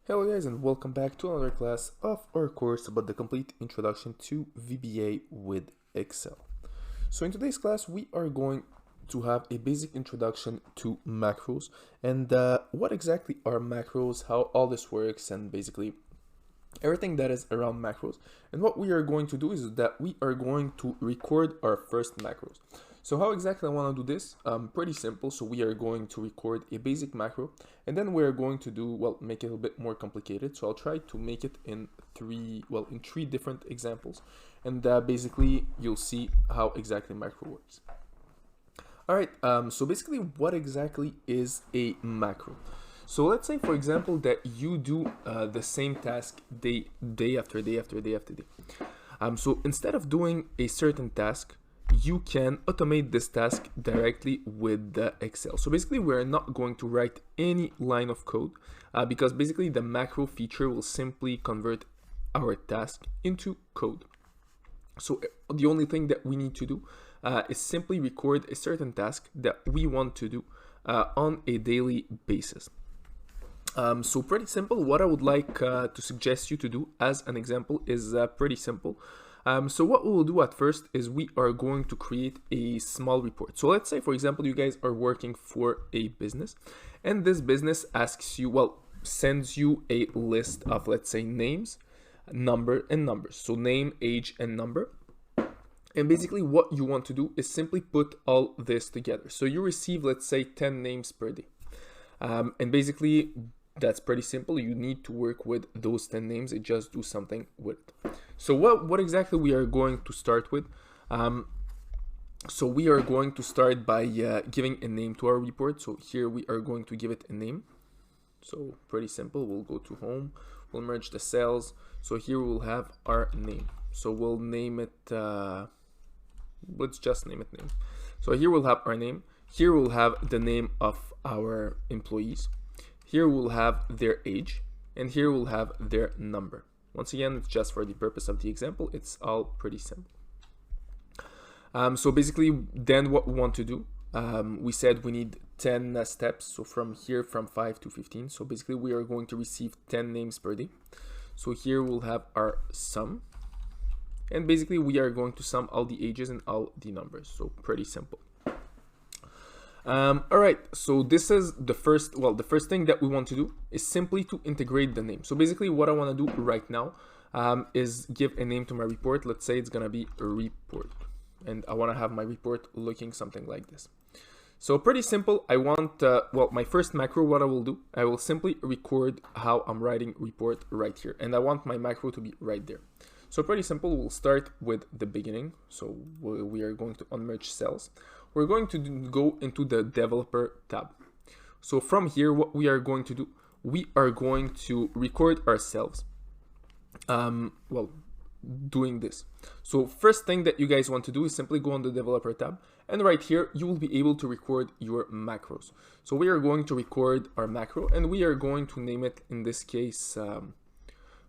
Hello guys and welcome back to another class of our course about the complete introduction to VBA with Excel. So in today's class we are going to have a basic introduction to macros and what exactly are macros, how all this works, and basically everything that is around macros. And what we are going to do is that we are going to record our first macros. So how exactly I want to do this? Pretty simple. So we are going to record a basic macro, and then we're going to do, well, make it a bit more complicated. So I'll try to make it in three different examples, and basically you'll see how exactly macro works. All right. So basically, what exactly is a macro? So let's say, for example, that you do the same task day after day after day after day. So instead of doing a certain task, you can automate this task directly with the Excel. So basically, we're not going to write any line of code because basically the macro feature will simply convert our task into code. So the only thing that we need to do is simply record a certain task that we want to do on a daily basis. So pretty simple. What I would like to suggest you to do as an example is pretty simple. So what we will do at first is we are going to create a small report. So let's say, for example, you guys are working for a business, and this business asks you, well, sends you a list of, let's say, names, number, and numbers. So name, age, and number. And basically what you want to do is simply put all this together. So you receive, let's say, 10 names per day. And basically that's pretty simple. You need to work with those 10 names and just do something with it. So what exactly we are going to start with? So we are going to start by giving a name to our report. So here we are going to give it a name. So pretty simple. We'll go to home, we'll merge the cells. So here we'll have our name. So we'll name it, let's just name it name. So here we'll have our name. Here we'll have the name of our employees. Here we'll have their age, and here we'll have their number. Once again, it's just for the purpose of the example. It's all pretty simple. So basically, then what we want to do, we said we need 10 steps. So from here, from 5 to 15. So basically, we are going to receive 10 names per day. So here we'll have our sum. And basically, we are going to sum all the ages and all the numbers. So pretty simple. All right, so this is the first thing that we want to do is simply to integrate the name. So basically what I want to do right now is give a name to my report. Let's say it's gonna be a report, and I want to have my report looking something like this. So pretty simple. I want, my first macro, what I will do, I will simply record how I'm writing report right here, and I want my macro to be right there. So pretty simple. We'll start with the beginning. So we are going to unmerge cells. We're going to go into the developer tab. So from here, what we are going to do, we are going to record ourselves doing this. So first thing that you guys want to do is simply go on the developer tab, and right here you will be able to record your macros. So we are going to record our macro, and we are going to name it, in this case,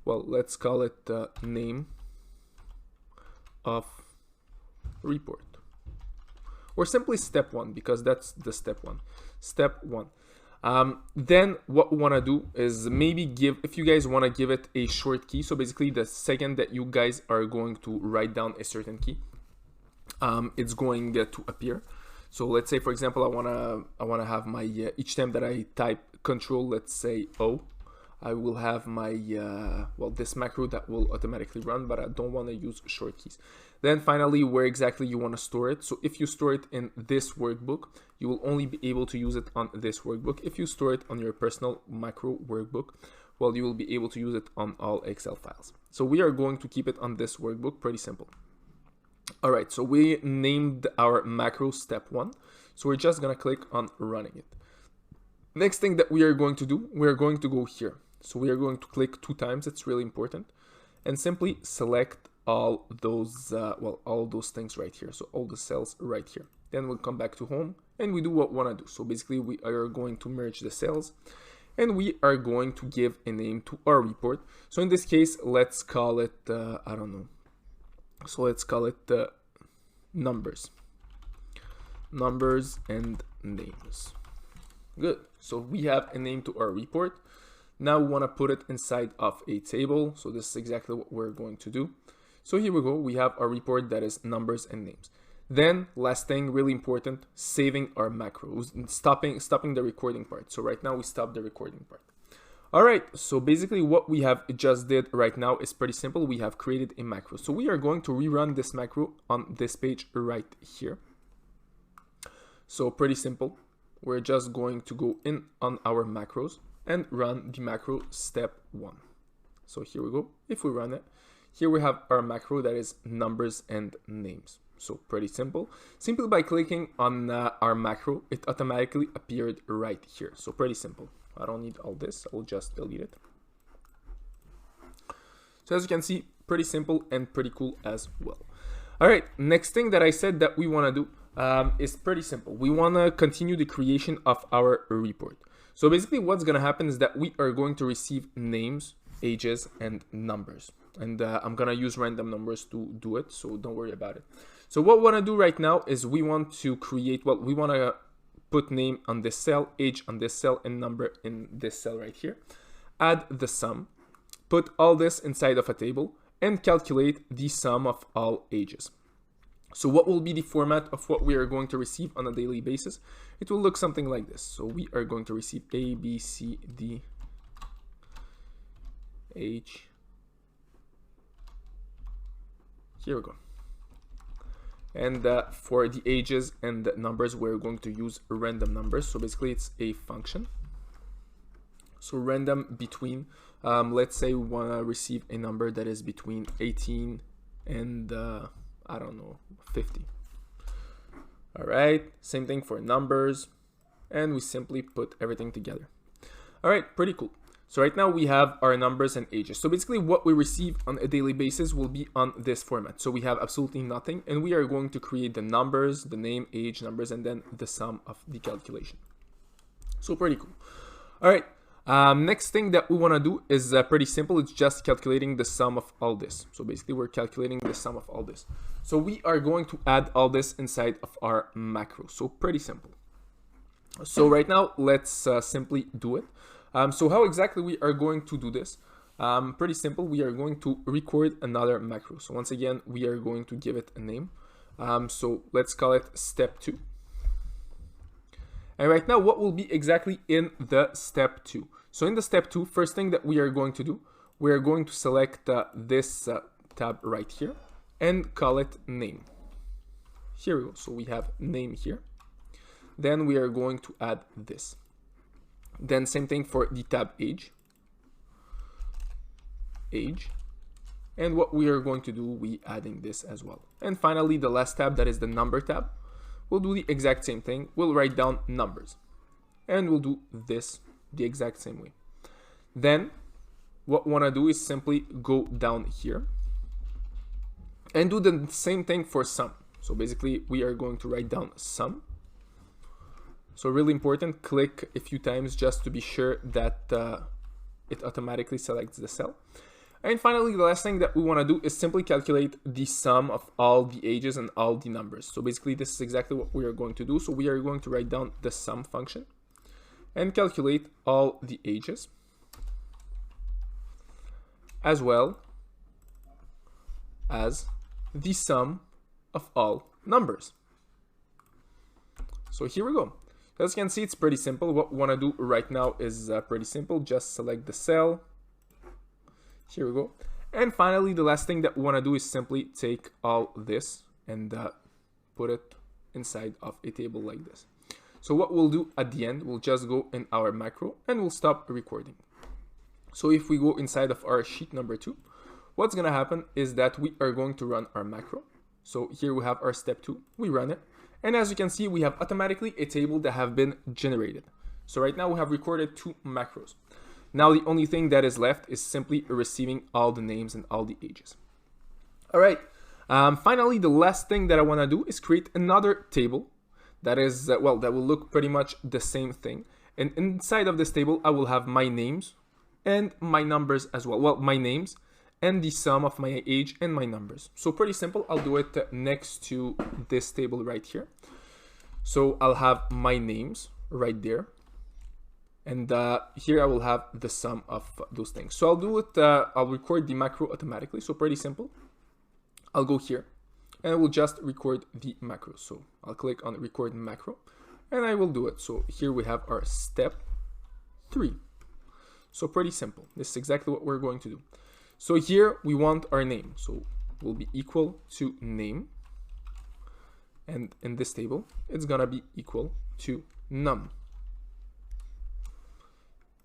let's call it name of report, or simply step 1, because that's the step 1. Step 1. Then what we want to do is maybe if you guys want to give it a short key. So basically the second that you guys are going to write down a certain key, it's going to appear. So let's say, for example, I wanna have my each time that I type control, let's say O, I will have my this macro that will automatically run, but I don't want to use short keys. Then finally, where exactly you want to store it. So if you store it in this workbook, you will only be able to use it on this workbook. If you store it on your personal macro workbook, well, you will be able to use it on all Excel files. So we are going to keep it on this workbook. Pretty simple. All right, so we named our macro step 1. So we're just gonna click on running it. Next thing that we are going to do, we are going to go here. So we are going to click 2 times. It's really important, and simply select all those all those things right here. So all the cells right here. Then we'll come back to home and we do what we want to do. So basically we are going to merge the cells, and we are going to give a name to our report. So in this case, let's call it I don't know. So let's call it numbers and names. Good. So we have a name to our report. Now we want to put it inside of a table. So this is exactly what we're going to do. So here we go. We have our report that is numbers and names. Then last thing, really important, saving our macros, stopping the recording part. So right now we stop the recording part. All right, so basically what we have just did right now is pretty simple. We have created a macro. So we are going to rerun this macro on this page right here. So pretty simple. We're just going to go in on our macros and run the macro step 1. So here we go. If we run it, here we have our macro that is numbers and names. So pretty simple. Simply by clicking on our macro, it automatically appeared right here. So pretty simple. I don't need all this. I'll just delete it. So as you can see, pretty simple and pretty cool as well. All right, next thing that I said that we want to do is pretty simple. We want to continue the creation of our report. So basically what's going to happen is that we are going to receive names, ages, and numbers. And I'm going to use random numbers to do it, so don't worry about it. So what we want to do right now is we want to create, well, we want to put name on this cell, age on this cell, and number in this cell right here. Add the sum, put all this inside of a table, and calculate the sum of all ages. So what will be the format of what we are going to receive on a daily basis? It will look something like this. So we are going to receive A, B, C, D, H. Here we go. And for the ages and the numbers, we're going to use random numbers. So basically it's a function. So random between, let's say we want to receive a number that is between 18 and, I don't know, 50. All right, same thing for numbers. And we simply put everything together. All right, pretty cool. So right now we have our numbers and ages. So basically what we receive on a daily basis will be on this format. So we have absolutely nothing, and we are going to create the numbers, the name, age, numbers, and then the sum of the calculation. So pretty cool. All right, next thing that we want to do is pretty simple. It's just calculating the sum of all this. So basically we're calculating the sum of all this. So we are going to add all this inside of our macro. So pretty simple. So right now let's simply do it. So how exactly we are going to do this? Pretty simple. We are going to record another macro. So once again, we are going to give it a name. So let's call it step 2. And right now, what will be exactly in the step 2? So in the step 2, first thing that we are going to do, we are going to select this tab right here and call it name. Here we go. So we have name here. Then we are going to add this. Then same thing for the tab age. And what we are going to do, we adding this as well. And finally, the last tab, that is the number tab. We'll do the exact same thing. We'll write down numbers. And we'll do this the exact same way. Then what we want to do is simply go down here and do the same thing for sum. So basically, we are going to write down sum. So really important, click a few times just to be sure that it automatically selects the cell. And finally, the last thing that we want to do is simply calculate the sum of all the ages and all the numbers. So basically, this is exactly what we are going to do. So we are going to write down the sum function and calculate all the ages, as well as the sum of all numbers. So here we go. As you can see, it's pretty simple. What we want to do right now is pretty simple. Just select the cell. Here we go. And finally, the last thing that we want to do is simply take all this and put it inside of a table like this. So what we'll do at the end, we'll just go in our macro and we'll stop recording. So if we go inside of our sheet number 2, what's going to happen is that we are going to run our macro. So here we have our step 2. We run it. And as you can see, we have automatically a table that have been generated. So right now we have recorded 2 macros. Now the only thing that is left is simply receiving all the names and all the ages. All right. Finally, the last thing that I want to do is create another table that is, that will look pretty much the same thing. And inside of this table, I will have my names and my numbers as well. Well, my names and the sum of my age and my numbers. So pretty simple. I'll do it next to this table right here. So I'll have my names right there. And here I will have the sum of those things. So I'll do it, I'll record the macro automatically. So pretty simple. I'll go here and I will just record the macro. So I'll click on record macro and I will do it. So here we have our step 3. So pretty simple. This is exactly what we're going to do. So here we want our name. So will be equal to name. And in this table, it's gonna be equal to num.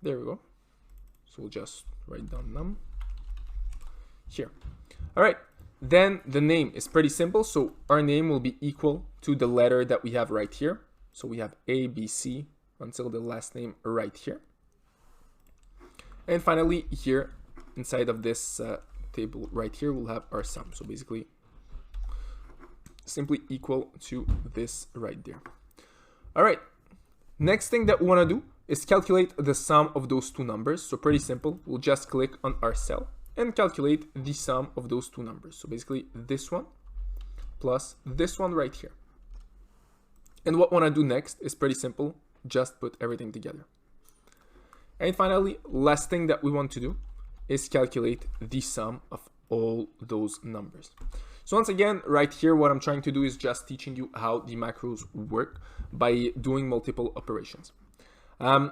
There we go. So we'll just write down num here. All right. Then the name is pretty simple. So our name will be equal to the letter that we have right here. So we have A, B, C until the last name right here. And finally here inside of this table right here, we'll have our sum. So basically simply equal to this right there. All right. Next thing that we want to do is calculate the sum of those two numbers. So pretty simple. We'll just click on our cell and calculate the sum of those two numbers. So basically this one plus this one right here. And what I want to do next is pretty simple. Just put everything together. And finally, last thing that we want to do is calculate the sum of all those numbers. So once again, right here, what I'm trying to do is just teaching you how the macros work by doing multiple operations.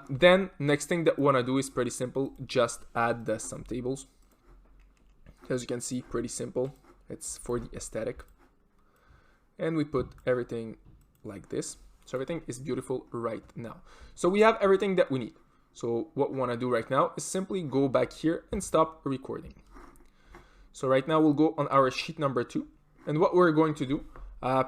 Then next thing that we want to do is pretty simple. Just add the sum tables. As you can see, pretty simple. It's for the aesthetic. And we put everything like this. So everything is beautiful right now. So we have everything that we need. So what we want to do right now is simply go back here and stop recording. So right now we'll go on our sheet number 2. And what we're going to do,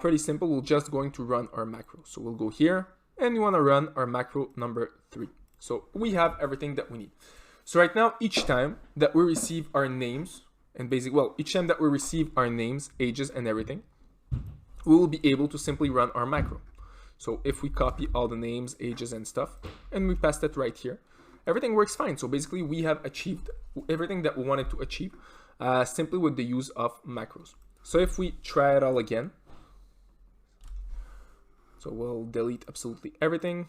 pretty simple, we're just going to run our macro. So we'll go here and we want to run our macro number 3. So we have everything that we need. So right now, each time that we receive our names, and each time that we receive our names, ages, and everything, we will be able to simply run our macro. So if we copy all the names, ages, and stuff, and we paste it right here, everything works fine. So basically, we have achieved everything that we wanted to achieve simply with the use of macros. So if we try it all again, so we'll delete absolutely everything.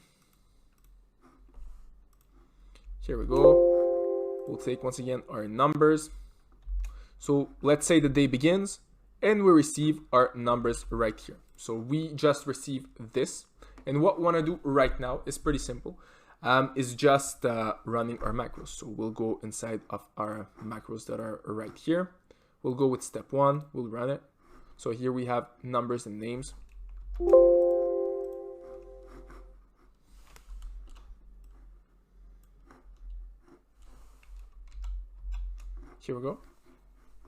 Here we go. We'll take once again our numbers. So let's say the day begins and we receive our numbers right here. So we just received this. And what we want to do right now is pretty simple. Is just running our macros. So we'll go inside of our macros that are right here. We'll go with step 1. We'll run it. So here we have numbers and names. Here we go.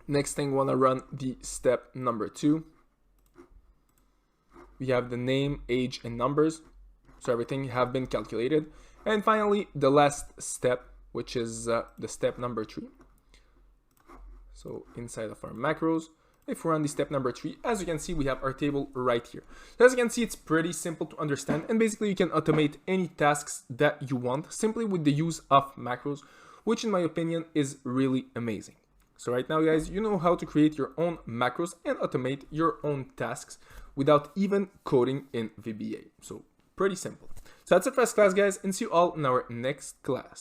Next thing, we want to run the step number 2. We have the name, age, and numbers. So everything have been calculated. And finally, the last step, which is the step number 3. So inside of our macros, if we run the step number 3, as you can see, we have our table right here. So as you can see, it's pretty simple to understand. And basically, you can automate any tasks that you want simply with the use of macros, which in my opinion is really amazing. So right now, guys, you know how to create your own macros and automate your own tasks without even coding in VBA. So pretty simple. So that's it for this class, guys, and see you all in our next class.